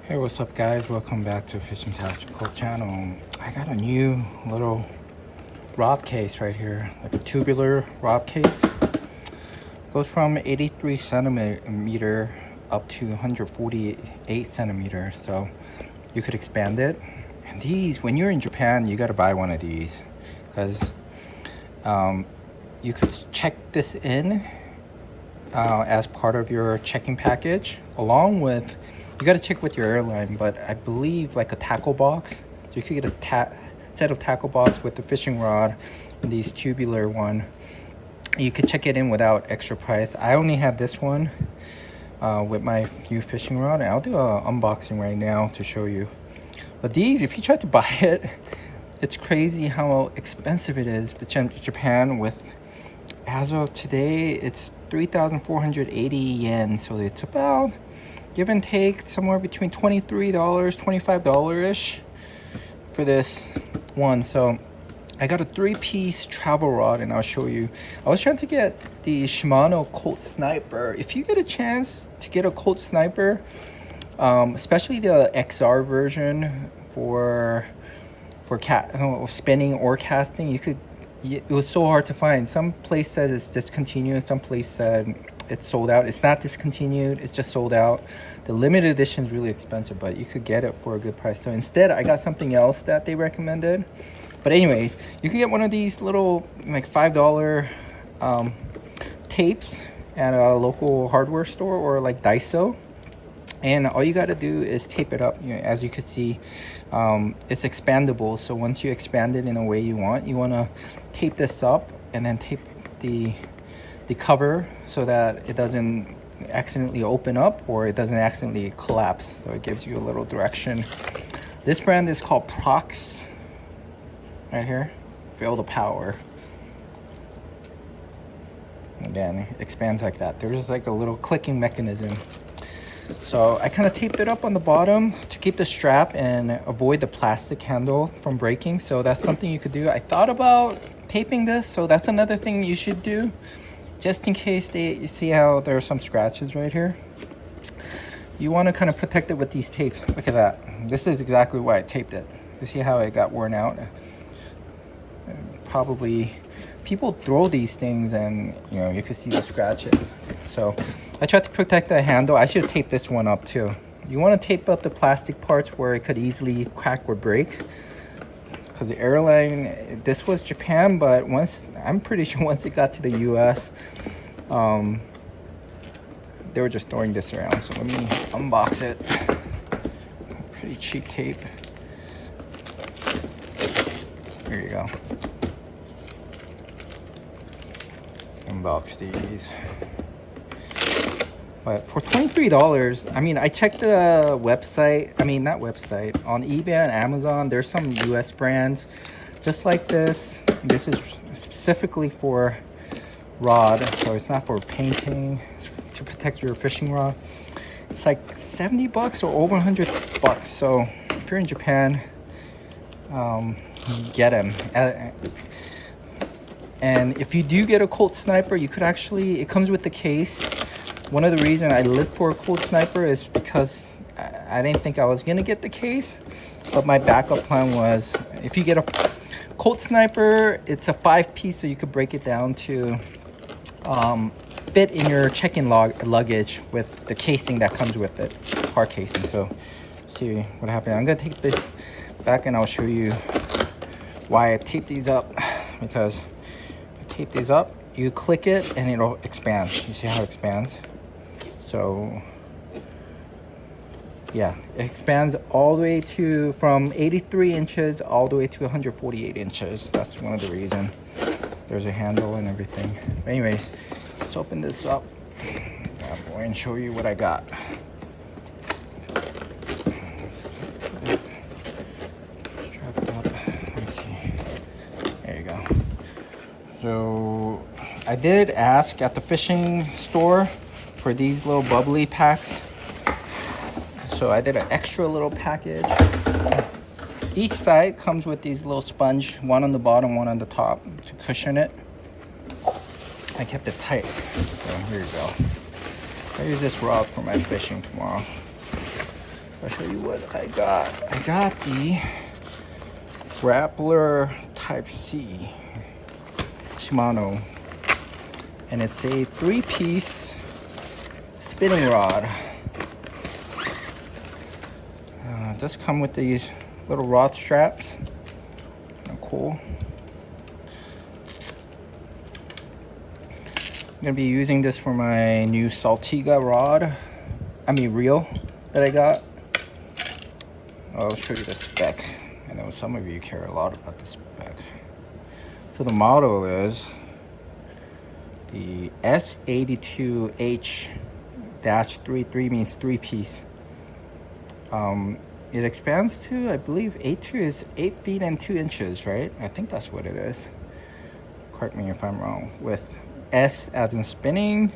Hey, what's up guys? Welcome back to Fishing Tactical channel. I got a new little rod case right here, like a tubular rod case. Goes from 83 centimeter up to 148 centimeters, so you could expand it. And these, when you're in Japan, you got to buy one of these because you could check this in as part of your checking package, along with, you got to check with your airline, but I believe like a tackle box. So you could get a set of tackle box with the fishing rod and these tubular one. You could check it in without extra price. I only had this one with my new fishing rod, and I'll do an unboxing right now to show you. But these, if you try to buy it, it's crazy how expensive it is. Japan, with, as of today, it's 3,480 yen, so it's about, give and take, somewhere between $23, $25-ish for this one. So I got a 3-piece travel rod, and I'll show you. I was trying to get the Shimano Colt Sniper. If you get a chance to get a Colt Sniper, especially the XR version for spinning or casting, you could, it was so hard to find. Some place says it's discontinued, some place said it's sold out. It's not discontinued, it's just sold out. The limited edition is really expensive, but you could get it for a good price. So instead I got something else that they recommended. But anyways, you can get one of these little like $5 tapes at a local hardware store or like Daiso, and all you got to do is tape it up. As you can see, it's expandable, so once you expand it in a way you want to tape this up, and then tape the cover so that it doesn't accidentally open up or it doesn't accidentally collapse. So it gives you a little direction. This brand is called Prox. Right here, feel the power. Again, it expands like that. There's like a little clicking mechanism. So I kind of taped it up on the bottom to keep the strap and avoid the plastic handle from breaking. So that's something you could do. I thought about taping this, so that's another thing you should do, just in case you see how there are some scratches right here. You want to kind of protect it with these tapes. Look at that. This is exactly why I taped it. You see how it got worn out? Probably people throw these things and you can see the scratches. So I tried to protect the handle. I should have taped this one up too. You want to tape up the plastic parts where it could easily crack or break, because the airline, this was Japan, but I'm pretty sure once it got to the US, they were just throwing this around. So let me unbox it. Pretty cheap tape. There you go. Unbox these. But for $23, I mean, I checked the website, not website, on eBay and Amazon. There's some US brands just like this. This is specifically for rod, so it's not for painting. It's to protect your fishing rod. It's like 70 bucks or over 100 bucks. So if you're in Japan, get them. And if you do get a Colt Sniper, you could actually, it comes with the case. One of the reasons I looked for a Colt Sniper is because I didn't think I was gonna get the case, but my backup plan was, if you get a Colt Sniper, it's a 5-piece, so you could break it down to fit in your check-in luggage with the casing that comes with it, hard casing. So see what happened. I'm gonna take this back and I'll show you why I taped these up, because tape these up, you click it and it'll expand. You see how it expands? So yeah, it expands all the way to, from 83 inches all the way to 148 inches. That's one of the reasons. There's a handle and everything. But anyways, let's open this up and show you what I got. Strap it up. Let me see. There you go. So I did ask at the fishing store for these little bubbly packs. So I did an extra little package. Each side comes with these little sponge, one on the bottom, one on the top to cushion it. I kept it tight. So here you go. I use this rod for my fishing tomorrow. I'll show you what I got. I got the Grappler Type C Shimano, and it's a 3-piece spinning rod. It does come with these little rod straps. Cool. I'm gonna be using this for my new Saltiga rod. Reel that I got. I'll show you the spec. I know some of you care a lot about the spec. So the model is the S82H-33, means 3-piece. It expands to, I believe, 8 feet and 2 inches, right? I think that's what it is. Correct me if I'm wrong. With S as in spinning,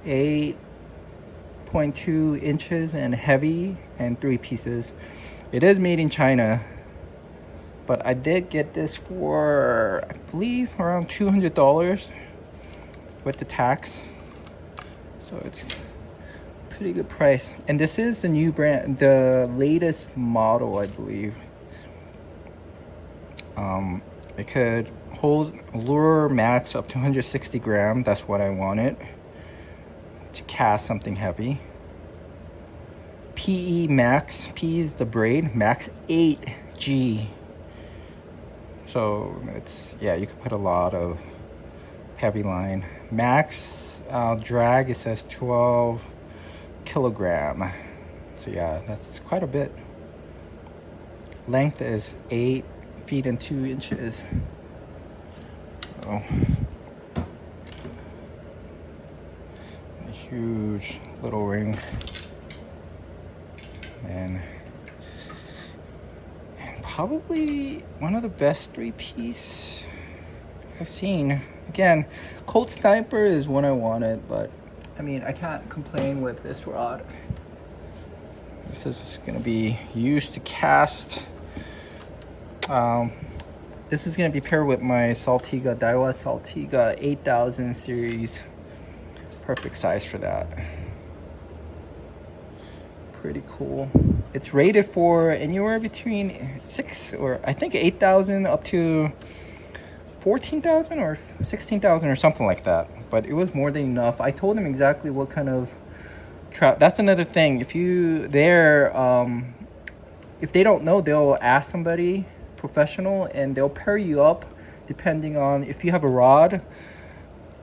8.2 inches and heavy, and 3 pieces. It is made in China, but I did get this for, I believe, around $200 with the tax. So it's pretty good price. And this is the new brand, the latest model, I believe. It could hold lure max up to 160 grams. That's what I wanted to cast something heavy. PE max, P is the braid, max 8G. So it's, yeah, you could put a lot of heavy line. Max drag, it says 12 kilogram. So yeah, that's quite a bit. Length is 8 feet and 2 inches. Oh, a huge little ring. And probably one of the best 3-piece I've seen. Again, Cold Sniper is one I wanted, but I mean, I can't complain with this rod. This is gonna be used to cast. This is gonna be paired with my Saltiga, Daiwa Saltiga 8000 series. Perfect size for that. Pretty cool. It's rated for anywhere between 6 or I think 8,000 up to 14,000 or 16,000 or something like that. But it was more than enough. I told them exactly what kind of trap. That's another thing. If you if they don't know, they'll ask somebody professional and they'll pair you up depending on if you have a rod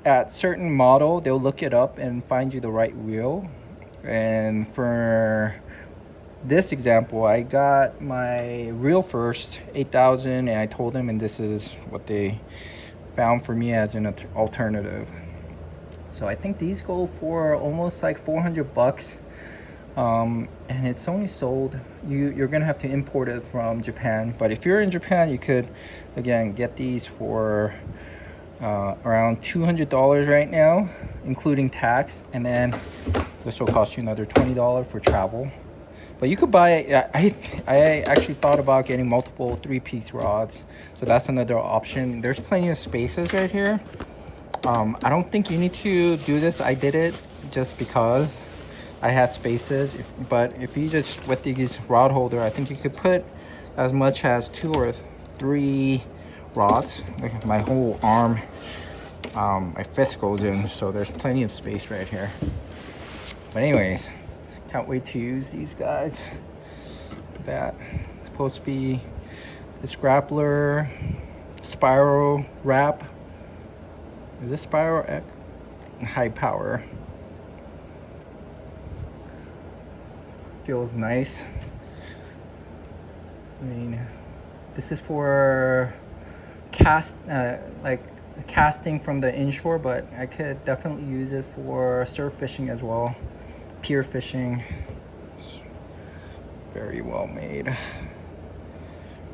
at certain model. They'll look it up and find you the right reel. And for this example, I got my reel first, 8,000, and I told them, and this is what they found for me as an alternative. So I think these go for almost like $400, and it's only sold. You're gonna have to import it from Japan, but if you're in Japan, you could again get these for around $200 right now, including tax, and then this will cost you another $20 for travel. But you could buy, I actually thought about getting multiple 3-piece rods, so that's another option. There's plenty of spaces right here. I don't think you need to do this. I did it just because I had spaces, but if you just, with these rod holder, I think you could put as much as 2 or 3 rods. Like my whole arm, my fist goes in, so there's plenty of space right here. But anyways, can't wait to use these guys. That it's supposed to be this Grappler spiral wrap. Is this spiral high power? Feels nice. I mean, this is for like casting from the inshore, but I could definitely use it for surf fishing as well, pier fishing. It's very well made,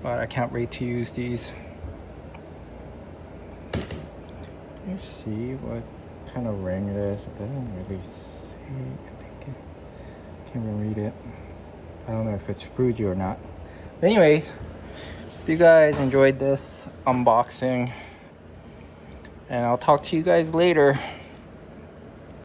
but I can't wait to use these. Let's see what kind of ring it is. It doesn't really say. I think I can't even read it. I don't know if it's Fuji or not. But anyways, if you guys enjoyed this unboxing, and I'll talk to you guys later.